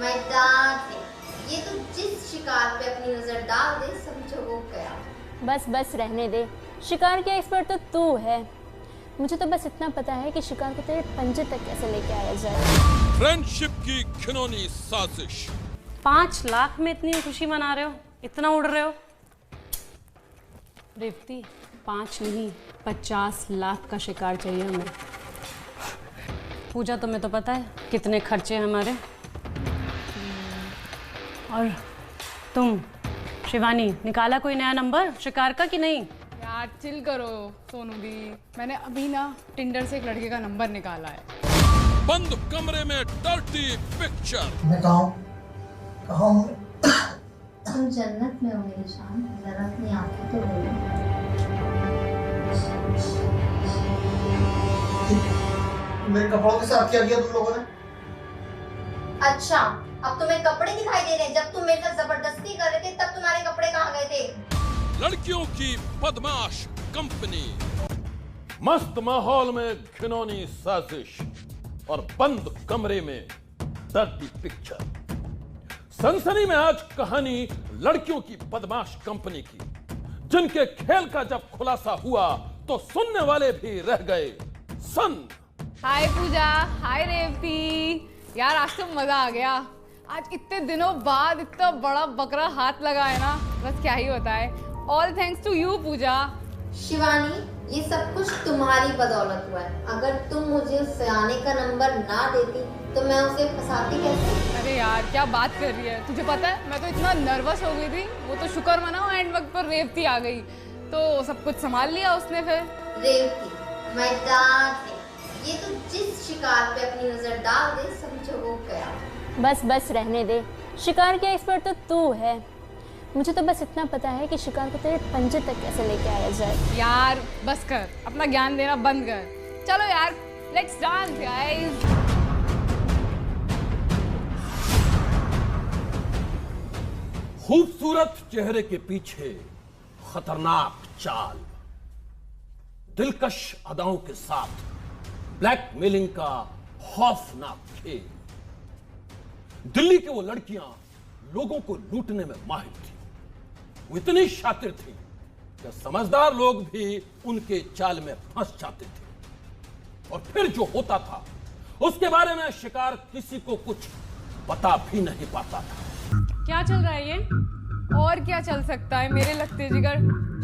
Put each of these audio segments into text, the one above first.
मैं डांट ये तो जिस शिकार पे अपनी नजर डाल दे समझो वो गया। बस बस रहने दे, शिकार के एक्सपर्ट तो तू है। मुझे तो बस इतना पता है कि शिकार को तेरे पंजे तक कैसे लेके आया जाए। फ्रेंडशिप की घिनौनी साजिश। 5 लाख में इतनी खुशी मना रहे हो, इतना उड़ रहे हो। रेवती 5 नहीं 50 लाख का शिकार चाहिए हमें। पूजा तुम्हें तो पता है कितने खर्चे हैं हमारे। और तुम शिवानी निकाला कोई नया नंबर शिकार का कि नहीं? यार चिल करो सोनू दी, मैंने अभी ना टिंडर से एक लड़के का नंबर निकाला है। बंद कमरे में डर्टी पिक्चर। मैं कहाँ हूँ? तुम जन्नत में हो मेरी शान, जरा अपनी आंखें तो बोलो। मेरे कपड़ों के साथ क्या किया तुम लोगों ने? अच्छा, अब तुम्हें कपड़े दिखाई दे रहे हैं? जब तुम मेरे साथ जबरदस्ती कर रहे थे तब तुम्हारे कपड़े कहाँ गए थे? लड़कियों की बदमाश कंपनी। मस्त माहौल में घिनौनी साजिश और बंद कमरे में डर्टी पिक्चर। सनसनी में आज कहानी लड़कियों की बदमाश कंपनी की, जिनके खेल का जब खुलासा हुआ तो सुनने वाले भी रह गए सन। हाय पूजा, हाय रेवती। यार आज तो मजा आ गया। आज इतने दिनों बाद इतना बड़ा बकरा हाथ लगा है ना, बस क्या ही बताए। ऑल थैंक्स टू यू पूजा। शिवानी, ये सब कुछ तुम्हारी बदौलत हुआ है। अगर तुम मुझे उस सयाने का नंबर ना देती तो मैं उसे फंसाती कैसे? अरे यार क्या बात कर रही है, तुझे पता है मैं तो इतना नर्वस हो गई थी। वो तो शुक्र मनाओ एंड वक्त पर रेवती आ गई तो सब कुछ संभाल लिया उसने। फिर रेवती, मैं डांट ये तो जिस शिकार पे अपनी नजर डाल दे समझो वो गया। बस बस रहने दे, शिकार के एक्सपर्ट तो तू है। मुझे तो बस इतना पता है कि शिकार को तेरे पंजे तक कैसे लेके आया जाए। यार बस कर, अपना ज्ञान देना बंद कर। चलो यार लेट्स डांस गाइस। खूबसूरत चेहरे के पीछे खतरनाक चाल, दिलकश अदाओं के साथ ब्लैकमेलिंग का खौफनाक खेल। दिल्ली की वो लड़कियां लोगों को लूटने में माहिर थी। वो इतनी शातिर थी कि समझदार लोग भी उनके चाल में फंस जाते थे। और फिर जो होता था उसके बारे में शिकार किसी को कुछ बता भी नहीं पाता था। क्या चल रहा है ये? और क्या चल सकता है मेरे लगते जिगर,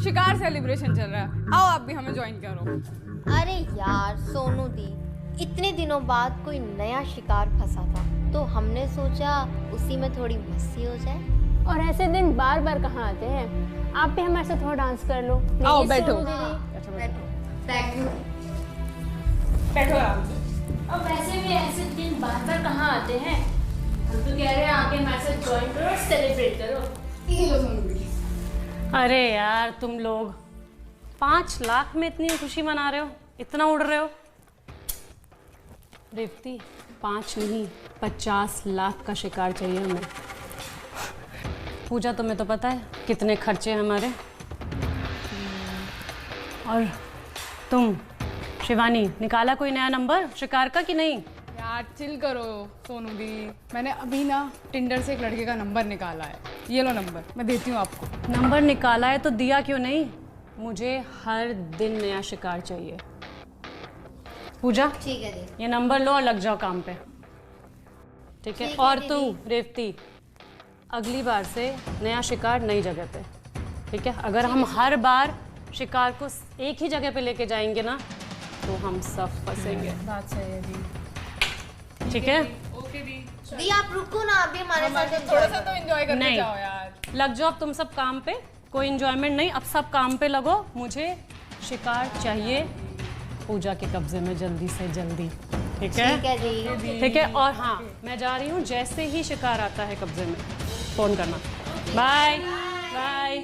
शिकार सेलिब्रेशन चल रहा है। आओ आप भी हमें ज्वाइन करो। अरे यार सोनू दी, इतने दिनों बाद कोई नया शिकार फंसा था तो हमने सोचा उसी में थोड़ी मस्ती हो जाए। और ऐसे दिन बार बार कहाँ आते हैं। आप भी हमारे साथ थोड़ा डांस कर लो। आओ Please, बैठो। सोनू दीदी। बैठो यार। अब वैसे भी ऐसे दिन बार बार कहाँ आते हैं। हम तो कह रहे हैं आके हमारे साथ ज्वाइन करो और सेलिब्रेट करो। अरे यार तुम लोग 5 लाख में इतनी खुशी मना रहे हो, इतना उड़ रहे हो। रेवती 5 नहीं 50 लाख का शिकार चाहिए हमें। पूजा तुम्हें तो पता है कितने खर्चे हैं हमारे। और तुम शिवानी निकाला कोई नया नंबर शिकार का कि नहीं? यार चिल करो सोनू दी, मैंने अभी ना टिंडर से एक लड़के का नंबर निकाला है। ये लो नंबर, मैं देती हूँ आपको। नंबर निकाला है तो दिया क्यों नहीं? मुझे हर दिन नया शिकार चाहिए। पूजा ठीक है दी। ये नंबर लो और लग जाओ काम पे, ठीक है? और तू रेवती अगली बार से नया शिकार नई जगह पे, ठीक है? अगर हम हर बार शिकार को एक ही जगह पे लेके जाएंगे ना तो हम सब फंसेंगे। बात सही है दी। ठीक है? ओके दी। दी आप रुको ना, अभी हमारे साथ थोड़ा सा तो एंजॉय करके नहीं। जाओ यार। लग जाओ अब तुम सब काम पे, कोई एंजॉयमेंट नहीं, अब सब काम पे लगो। मुझे शिकार चाहिए पूजा के कब्जे में जल्दी से जल्दी, ठीक है? ठीक है दी। ठीक है? और हाँ मैं जा रही हूँ, जैसे ही शिकार आता है कब्जे में फोन करना। Bye bye.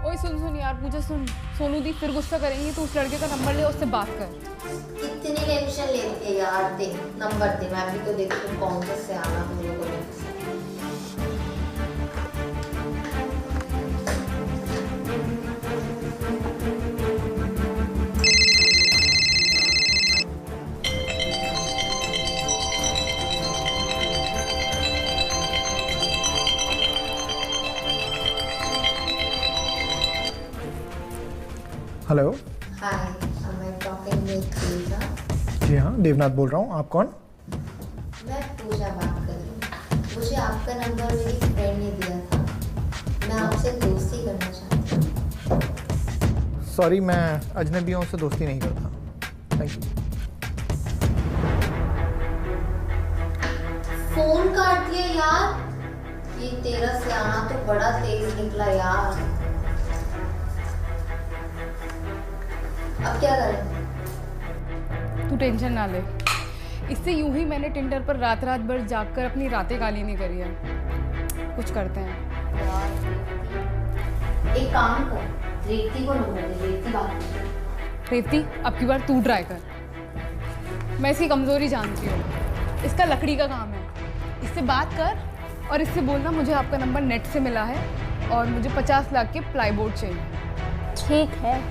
ओए सुन यार पूजा, सुन। सोनू दी फिर गुस्सा करेंगी तो उस लड़के का नंबर ले, उससे बात कर। कितनी टेंशन लेती है यार। दे नंबर दे, मैं भी तो देखूं कौन सा सयाना तुम लोगों ने फंसाया। Hello. Hi, I am talking with Pooja. जी हाँ, देवनाथ बोल रहा हूँ। आप कौन? मैं पूजा बात कर रही हूँ। मुझे आपका नंबर मेरी फ्रेंड ने दिया था। मैं आपसे दोस्ती करना चाहती हूँ। सॉरी, मैं अजनबियों से दोस्ती नहीं करता। Thank you. फोन काट दिया यार। ये तेरा सियाना तो बड़ा तेज निकला यार। अब क्या करें? तू टेंशन ना ले, इससे यूं ही मैंने टिंडर पर रात रात भर जागकर अपनी रातें काली नहीं करी है। कुछ करते हैं। एक काम कर, रेवती को नंबर दे, रेवती बात कर। रेवती, अब की बार तू ट्राई कर। मैं इसकी कमजोरी जानती हूँ, इसका लकड़ी का काम है। इससे बात कर और इससे बोलना मुझे आपका नंबर नेट से मिला है और मुझे 50 लाख के प्लाईबोर्ड चाहिए। ठीक है,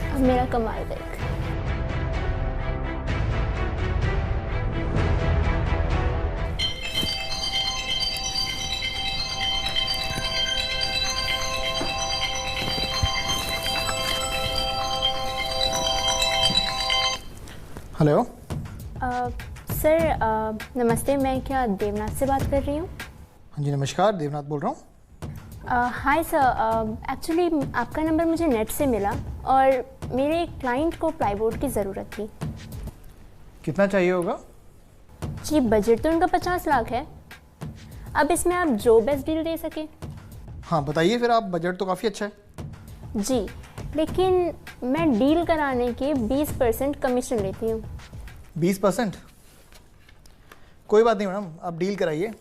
अब मेरा कमाल देख। हेलो। सर नमस्ते, मैं क्या देवनाथ से बात कर रही हूँ? हाँ जी नमस्कार, देवनाथ बोल रहा हूँ। हाय सर, एक्चुअली आपका नंबर मुझे नेट से मिला और मेरे एक क्लाइंट को प्लाईबोर्ड की ज़रूरत थी। कितना चाहिए होगा? जी, बजट तो उनका 50 लाख है। अब इसमें आप जो बेस्ट डील दे सके। हाँ बताइए फिर, आप बजट तो काफ़ी अच्छा है। जी, लेकिन मैं डील कराने के 20% कमीशन लेती हूँ। 20%? कोई बात नहीं मैडम, आप डील कराइए,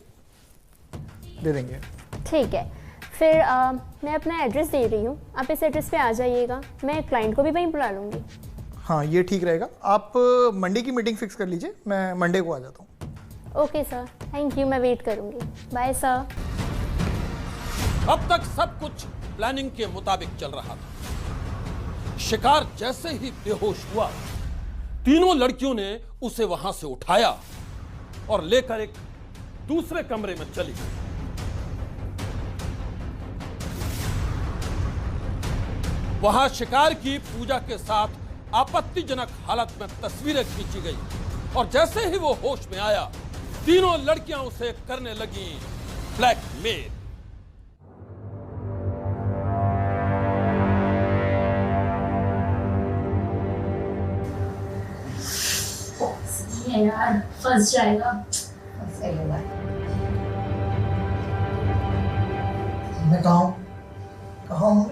दे देंगे। ठीक है, फिर मैं अपना एड्रेस दे रही हूँ, आप इस एड्रेस पे आ जाइएगा। मैं क्लाइंट को भी वहीं बुला लूँगी। हाँ ये ठीक रहेगा। आप मंडे की मीटिंग फिक्स कर लीजिए, मैं मंडे को आ जाता हूँ। ओके सर, थैंक यू, मैं वेट करूँगी। Bye sir. अब तक सब कुछ प्लानिंग के मुताबिक चल रहा था। शिकार जैसे ही बेहोश हुआ, तीनों लड़कियों ने उसे वहां से उठाया और लेकर एक दूसरे कमरे में चली गई। वहां शिकार की पूजा के साथ आपत्तिजनक हालत में तस्वीरें खींची गई और जैसे ही वो होश में आया, तीनों लड़कियां उसे करने लगी ब्लैकमेल। यार फंस जाएगा। सही होगा। मैं कहाँ हूँ?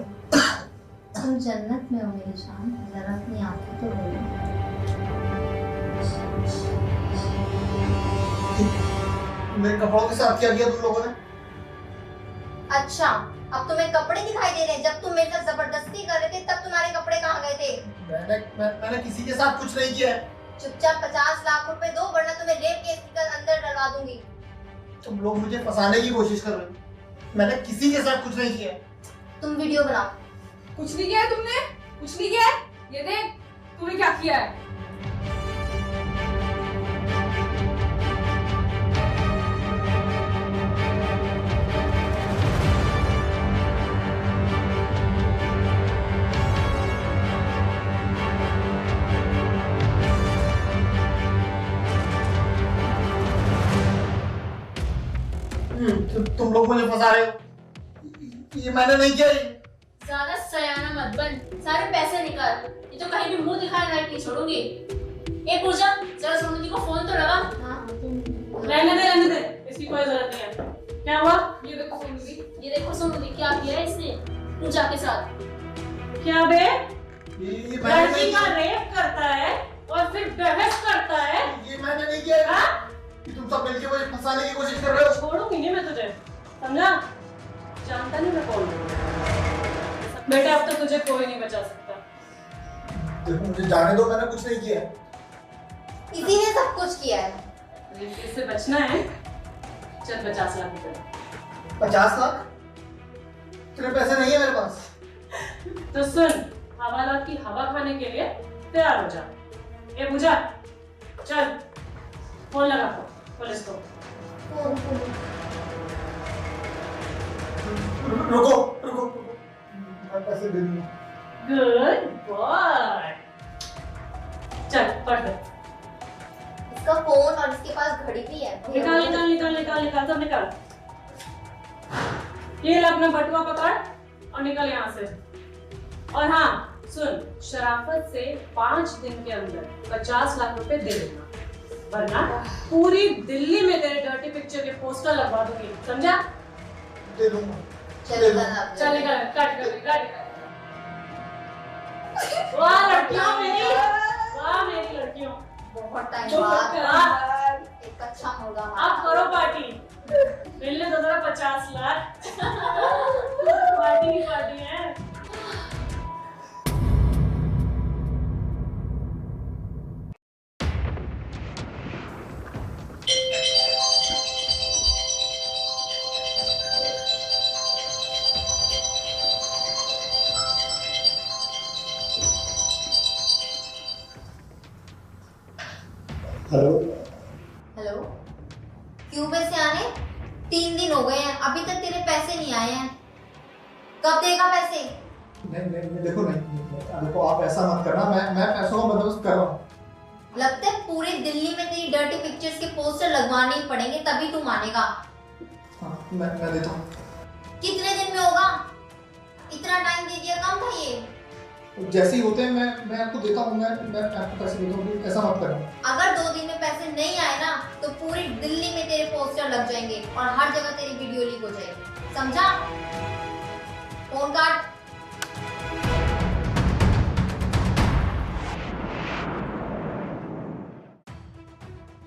तुम जन्नत में हो मेरी जान, जरा अपनी आंखें तो खोलो। मेरे कपड़ों के साथ क्या किया तुम लोगों ने? अच्छा, अब तुम्हें कपड़े दिखाई दे रहे हैं? जब तुम मेरे साथ जबरदस्ती कर रहे थे तब तुम्हारे कपड़े कहाँ गए थे? मैंने किसी के साथ कुछ नहीं किया है। चुपचाप 50 लाख रुपए दो, वरना तुम्हें रेप केस के अंदर डलवा दूंगी। तुम लोग मुझे फंसाने की कोशिश कर रहे हो। मैंने किसी के साथ कुछ नहीं किया। तुम वीडियो बनाओ। कुछ नहीं किया है तुमने, कुछ नहीं किया है। ये देख तूने क्या किया है। तुम लोग मुझे फंसा रहे हो। ये मैंने नहीं किया। ज्यादा सयाना मत बन, सारे पैसे निकाल। ये तो कहीं भी मुंह दिखाने लायक नहीं छोड़ूंगी। ए पूजा, जरा सोनू को फोन तो लगा। रहने दे, इसकी कोई जरूरत नहीं है। क्या हुआ? ये देखो सोनू दी, ये देखो सोनू दी, क्या किया है इसने पूजा के साथ। क्या बे? ये मैंने नहीं लड़की का किया। रेप करता है और फिर बहस करता है। ये मैंने नहीं किया। हाँ? तुम सब मिलके मुझे फंसाने की कोशिश कर रहे हो। छोड़ूंगी नहीं मैं तुझे, समझा? जानता नहीं मैं कौन हूँ। बेटा अब तो तुझे कोई नहीं बचा सकता। देखो मुझे जाने दो, मैंने कुछ नहीं किया। इसी ने सब कुछ किया है। इससे बचना है, चल 50 लाख रुपए। 50 लाख? इतने पैसे नहीं है मेरे पास। तो सुन, हवालात की हवा खाने के लिए तैयार हो जा। ए पूजा, चल फोन लगा पुलिस को। रुको, मैं पैसे दे दूंगा। Good boy. चल पढ़ ले। इसका फोन और इसके पास घड़ी भी है। निकाल निकाल निकाल निकाल निकाल सब निकाल। ये ले अपना बटुआ पकड़ और निकल यहाँ से। और हाँ सुन, शराफत से 5 दिन के अंदर 50 लाख रुपए दे देना, वरना पूरी दिल्ली में तेरे डर्टी पिक्चर के पोस्टर लगवा दूंगी, समझा? दे दूंगा। चल चल निकल, काट कर। वाह लड़कियों मेरी, वाह मेरी लड़कियों। बहुत टाइम चुप बाद कर। एक अच्छा मुर्गा अब करो पार्टी। मिलने तो जरा 50 लाख। पार्टी की पार्टी है। हेलो। हेलो, क्यूबे से आने 3 दिन हो गए हैं, अभी तक तेरे पैसे नहीं आए हैं। कब देगा पैसे? नहीं देखो आप ऐसा मत करना, मैं पैसों का बंदोबस्त कर रहा हूँ। लगता है पूरे दिल्ली में तेरी डर्टी पिक्चर्स के पोस्टर लगवाने ही पड़ेंगे तभी तू मानेगा। हाँ, मैं देता हूँ। कितने दिन में होगा? इतना टाइम दे दिया, कम था ये? जैसे ही होते हैं मैं आपको देता हूँ, मैं आपको पैसे देता हूँ, ऐसा मत करना। अगर 2 दिन में पैसे नहीं आए ना तो पूरी दिल्ली में तेरे पोस्टर लग जाएंगे और हर जगह तेरी वीडियो लीक हो जाएगी, समझा? फोन काट।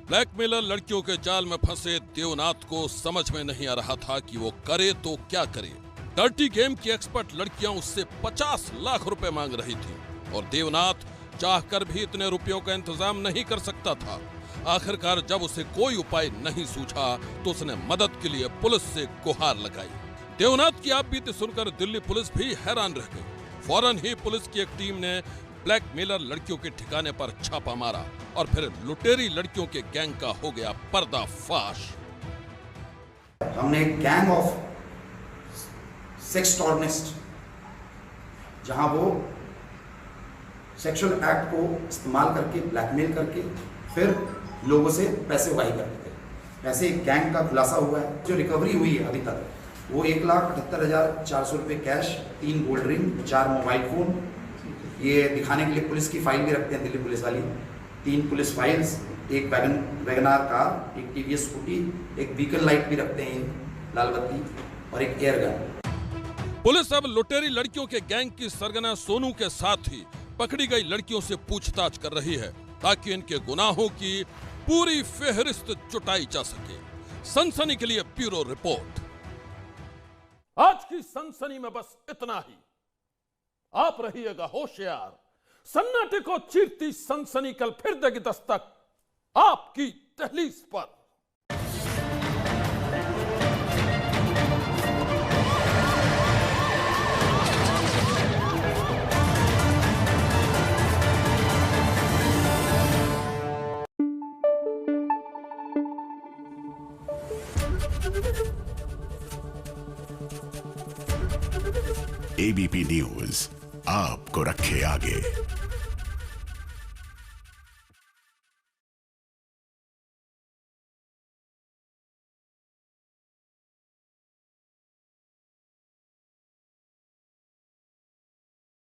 ब्लैकमेलर लड़कियों के जाल में फंसे देवनाथ को समझ में नहीं आ रहा था कि वो करे तो क्या करे। डर्टी गेम की एक्सपर्ट लड़कियां उससे 50 लाख रुपए मांग रही थी और देवनाथ चाहकर भी इतने रुपयों का इंतजाम नहीं कर सकता था। आखिरकार जब उसे कोई उपाय नहीं सूझा तो उसने मदद के लिए पुलिस से गुहार लगाई। देवनाथ की आपबीती सुनकर दिल्ली पुलिस भी हैरान रह गई। फौरन ही पुलिस की एक टीम ने ब्लैकमेलर लड़कियों के ठिकाने पर छापा मारा और फिर लुटेरी लड़कियों के गैंग का हो गया पर्दाफाश। हमने एक गैंग ऑफ सेक्स टॉर्निस्ट, जहां वो सेक्सुअल एक्ट को इस्तेमाल करके ब्लैकमेल करके फिर लोगों से पैसे उगाही करते थे। ऐसे एक गैंग का खुलासा हुआ है। जो रिकवरी हुई है अभी तक वो 1,78,400 रुपये cash, 3 gold ring, 4 mobile phone, ये दिखाने के लिए पुलिस की फाइल भी रखते हैं दिल्ली पुलिस वाली, 3 पुलिस फाइल्स, एक वैगनार कार, एक टीवीएस स्कूटी, एक व्हीकल लाइट भी रखते हैं लाल बत्ती, और एक एयर गन। पुलिस अब लुटेरी लड़कियों के गैंग की सरगना सोनू के साथ ही पकड़ी गई लड़कियों से पूछताछ कर रही है ताकि इनके गुनाहों की पूरी फेहरिस्त जुटाई जा सके। सनसनी के लिए ब्यूरो रिपोर्ट। आज की सनसनी में बस इतना ही। आप रहिएगा होशियार। सन्नाटे को चीरती सनसनी कल फिर देगी दस्तक आपकी दहलीज पर। एबीपी न्यूज आपको रखे आगे।